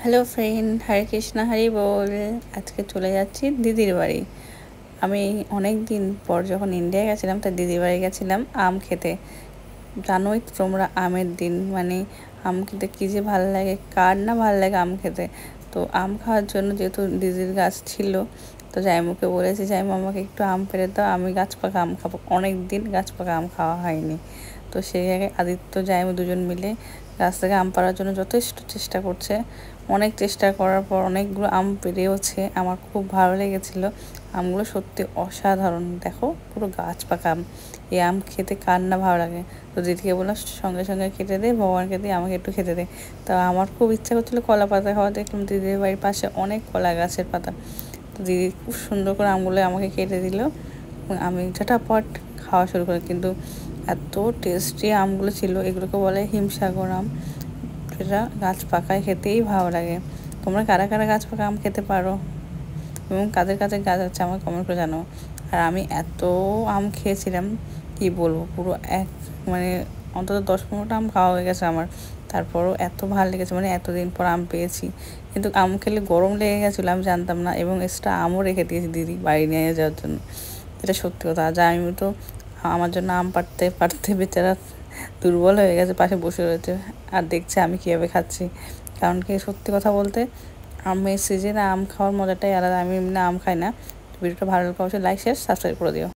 Hello friend, হরে কৃষ্ণ, হরি বল। আজকে চলে যাচ্ছি দিদির বাড়ি। আমি অনেক দিন পর যখন ইন্ডিয়া গেছিলাম, তাই দিদির বাড়ি গেছিলাম আম খেতে। জানোই তোমরা, আমের দিন মানে আম খেতে কী যে ভালো লাগে, কার না ভালো লাগে আম খেতে। তো আম খাওয়ার জন্য যেহেতু দিদির গাছ ছিল, তো জাইমুকে বলেছি, জাইমু আমাকে একটু আম পেড়ে দাও, আমি গাছ পাকা আম খাবো। অনেক দিন গাছ পাকা আম খাওয়া হয়নি। তো সেই জায়গায় আদিত্য জাইমু দুজন মিলে গাছ থেকে আম পাড়ার জন্য যথেষ্ট চেষ্টা করছে। অনেক চেষ্টা করার পর অনেকগুলো আম পেড়েওছে। আমার খুব ভালো লেগেছিলো। আমগুলো সত্যি অসাধারণ। দেখো, পুরো গাছ পাকা আম। এই আম খেতে কার না ভালো লাগে। তো দিদিকে বললাম সঙ্গে সঙ্গে কেটে দে, ভগবানকে দিয়ে আমাকে একটু খেতে দে। তা আমার খুব ইচ্ছা করছিলো কলা পাতা খাওয়া। দেখলাম দিদির বাড়ির পাশে অনেক কলা গাছের পাতা। তো দিদি খুব সুন্দর করে আমগুলো আমাকে কেটে দিল এবং আমি ঝটাপট খাওয়া শুরু করি। কিন্তু এত টেস্টি আমগুলো ছিল, এগুলোকে বলে হিমসাগর আম। এটা গাছ পাকায় খেতেই ভালো লাগে। তোমরা কারা কারা গাছ পাকা আম খেতে পারো এবং কাদের কাদের গাছ আছে আমার কমেন্ট করে জানো। আর আমি এত আম খেয়েছিলাম, কি বলবো, পুরো মানে অন্তত 10-15টা আম খাওয়া হয়ে গেছে আমার। তারপরও এত ভালো লেগেছে, মানে এতদিন পর আম পেয়েছি। কিন্তু আম খেলে গরম লেগে গেছিলো, আমি জানতাম না, এবং এক্সট্রা আমও রেখে দিয়েছি দিদি বাড়ি নিয়ে যাওয়ার জন্য। এটা সত্যি কথা। যা আমি তো আমার জন্য আম পাড়তে পারতে বেচারা দুর্বল হয়ে গেছে, পাশে বসে রয়েছে আর দেখছে আমি কীভাবে খাচ্ছি। কারণ কি, সত্যি কথা বলতে, আমের সিজনে আম খাওয়ার মজাটাই আলাদা। আমি এমনি আম খাই না। ভিডিওটা ভালো লাগলে অবশ্যই লাইক, শেয়ার, সাবস্ক্রাইব করে দিও।